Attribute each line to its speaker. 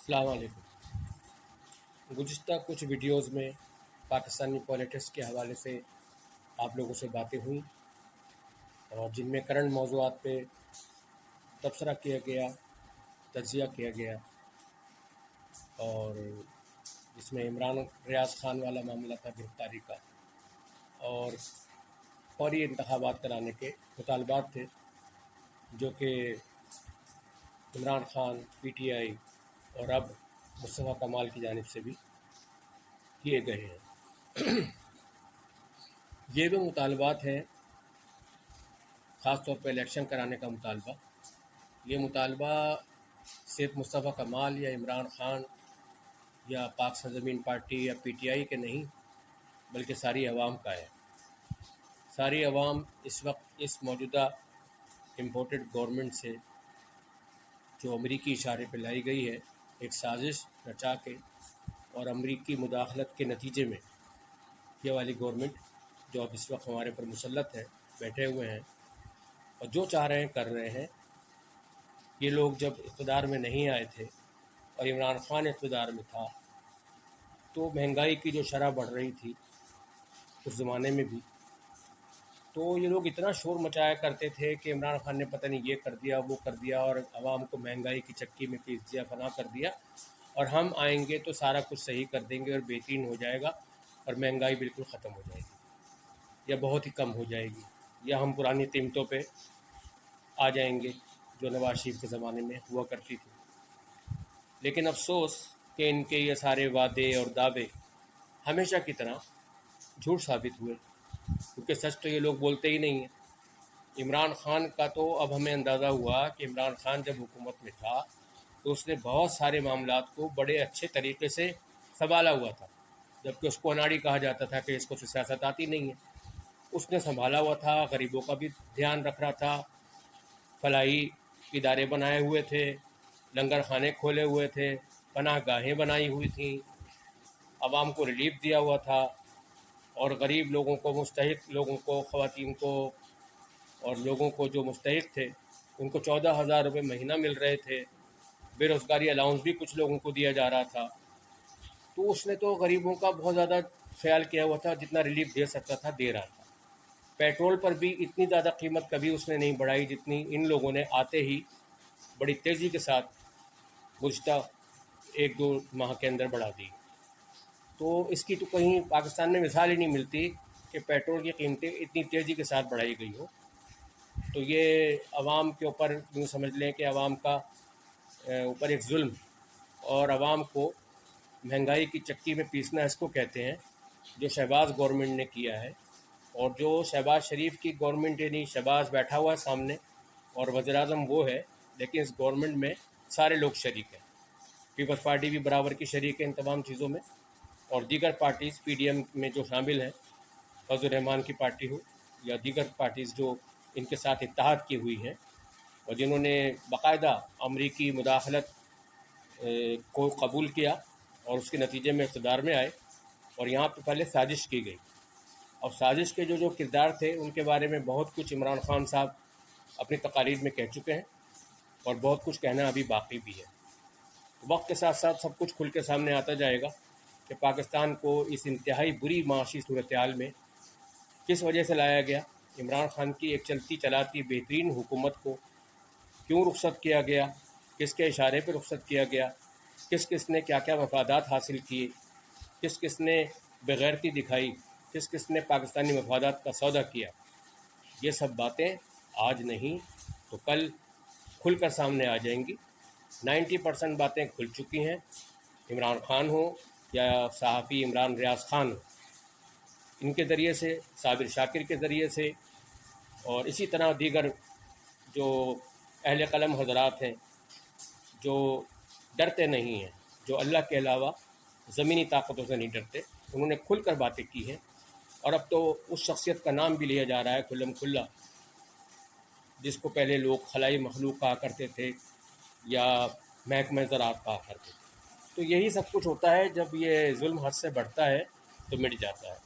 Speaker 1: السلام علیکم۔ گزشتہ کچھ ویڈیوز میں پاکستانی پولیٹکس کے حوالے سے آپ لوگوں سے باتیں ہوئیں اور جن میں کرنٹ موضوعات پہ تبصرہ کیا گیا، تجزیہ کیا گیا، اور جس میں عمران ریاض خان والا معاملہ تھا گرفتاری کا، اور فوری انتخابات کرانے کے مطالبات تھے جو کہ Imran Khan, P T I اور اب مصطفیٰ کمال کی جانب سے بھی کیے گئے ہیں۔ یہ جو مطالبات ہیں، خاص طور پہ الیکشن کرانے کا مطالبہ، یہ مطالبہ صرف مصطفیٰ کمال یا عمران خان یا پاک سرزمین پارٹی یا پی ٹی آئی کے نہیں، بلکہ ساری عوام کا ہے۔ ساری عوام اس وقت اس موجودہ امپورٹڈ گورنمنٹ سے جو امریکی اشارے پہ لائی گئی ہے، ایک سازش رچا کے اور امریکی مداخلت کے نتیجے میں یہ والی گورنمنٹ جو اب اس وقت ہمارے پر مسلط ہے، بیٹھے ہوئے ہیں اور جو چاہ رہے ہیں کر رہے ہیں۔ یہ لوگ جب اقتدار میں نہیں آئے تھے اور عمران خان اقتدار میں تھا تو مہنگائی کی جو شرح بڑھ رہی تھی اس زمانے میں بھی، تو یہ لوگ اتنا شور مچایا کرتے تھے کہ عمران خان نے پتہ نہیں یہ کر دیا، وہ کر دیا، اور عوام کو مہنگائی کی چکی میں پیس دیا، فلاں کر دیا، اور ہم آئیں گے تو سارا کچھ صحیح کر دیں گے اور بہترین ہو جائے گا اور مہنگائی بالکل ختم ہو جائے گی یا بہت ہی کم ہو جائے گی، یا ہم پرانی قیمتوں پہ آ جائیں گے جو نواز شریف کے زمانے میں ہوا کرتی تھی۔ لیکن افسوس کہ ان کے یہ سارے وعدے اور دعوے ہمیشہ کی طرح جھوٹ ثابت ہوئے، کیونکہ سچ تو یہ لوگ بولتے ہی نہیں ہیں۔ عمران خان کا تو اب ہمیں اندازہ ہوا کہ عمران خان جب حکومت میں تھا تو اس نے بہت سارے معاملات کو بڑے اچھے طریقے سے سنبھالا ہوا تھا، جبکہ اس کو اناڑی کہا جاتا تھا کہ اس کو سیاست آتی نہیں ہے۔ اس نے سنبھالا ہوا تھا، غریبوں کا بھی دھیان رکھ رہا تھا، فلاحی ادارے بنائے ہوئے تھے، لنگر خانے کھولے ہوئے تھے، پناہ گاہیں بنائی ہوئی تھیں، عوام کو ریلیف دیا ہوا تھا، اور غریب لوگوں کو، مستحق لوگوں کو، خواتین کو اور لوگوں کو جو مستحق تھے ان کو 14,000 روپے مہینہ مل رہے تھے، بے روزگاری الاؤنس بھی کچھ لوگوں کو دیا جا رہا تھا۔ تو اس نے تو غریبوں کا بہت زیادہ خیال کیا ہوا تھا، جتنا ریلیف دے سکتا تھا دے رہا تھا۔ پیٹرول پر بھی اتنی زیادہ قیمت کبھی اس نے نہیں بڑھائی جتنی ان لوگوں نے آتے ہی بڑی تیزی کے ساتھ گزشتہ 1-2 ماہ کے اندر بڑھا دی۔ تو اس کی تو کہیں پاکستان میں مثال ہی نہیں ملتی کہ پیٹرول کی قیمتیں اتنی تیزی کے ساتھ بڑھائی گئی ہو۔ تو یہ عوام کے اوپر یوں سمجھ لیں کہ عوام کا اوپر ایک ظلم، اور عوام کو مہنگائی کی چکی میں پیسنا اس کو کہتے ہیں، جو شہباز گورنمنٹ نے کیا ہے، اور جو شہباز شریف کی گورنمنٹ، یعنی شہباز بیٹھا ہوا ہے سامنے اور وزیر اعظم وہ ہے، لیکن اس گورنمنٹ میں سارے لوگ شریک ہیں۔ پیپلز پارٹی بھی برابر کی شریک ہے ان تمام چیزوں میں، اور دیگر پارٹیز پی ڈی ایم میں جو شامل ہیں، فضل الرحمان کی پارٹی ہو یا دیگر پارٹیز جو ان کے ساتھ اتحاد کی ہوئی ہیں اور جنہوں نے باقاعدہ امریکی مداخلت کو قبول کیا اور اس کے نتیجے میں اقتدار میں آئے، اور یہاں پہ پہلے سازش کی گئی، اور سازش کے جو کردار تھے ان کے بارے میں بہت کچھ عمران خان صاحب اپنی تقاریر میں کہہ چکے ہیں، اور بہت کچھ کہنا ابھی باقی بھی ہے۔ وقت کے ساتھ ساتھ سب کچھ کھل کے سامنے آتا جائے گا کہ پاکستان کو اس انتہائی بری معاشی صورتحال میں کس وجہ سے لایا گیا، عمران خان کی ایک چلتی چلاتی بہترین حکومت کو کیوں رخصت کیا گیا، کس کے اشارے پہ رخصت کیا گیا، کس کس نے کیا کیا مفادات حاصل کیے، کس کس نے بغیرتی دکھائی، کس کس نے پاکستانی مفادات کا سودا کیا۔ یہ سب باتیں آج نہیں تو کل کھل کر سامنے آ جائیں گی۔ 90% باتیں کھل چکی ہیں، عمران خان ہو یا صحافی عمران ریاض خان ہو، ان کے ذریعے سے، صابر شاکر کے ذریعے سے، اور اسی طرح دیگر جو اہل قلم حضرات ہیں جو ڈرتے نہیں ہیں، جو اللہ کے علاوہ زمینی طاقتوں سے نہیں ڈرتے، انہوں نے کھل کر باتیں کی ہیں، اور اب تو اس شخصیت کا نام بھی لیا جا رہا ہے کھلم کھلا، جس کو پہلے لوگ خلائی مخلوق کہا کرتے تھے یا محکمہ زراعت کہا کرتے تھے۔ تو یہی سب کچھ ہوتا ہے جب یہ ظلم حد سے بڑھتا ہے تو مٹ جاتا ہے۔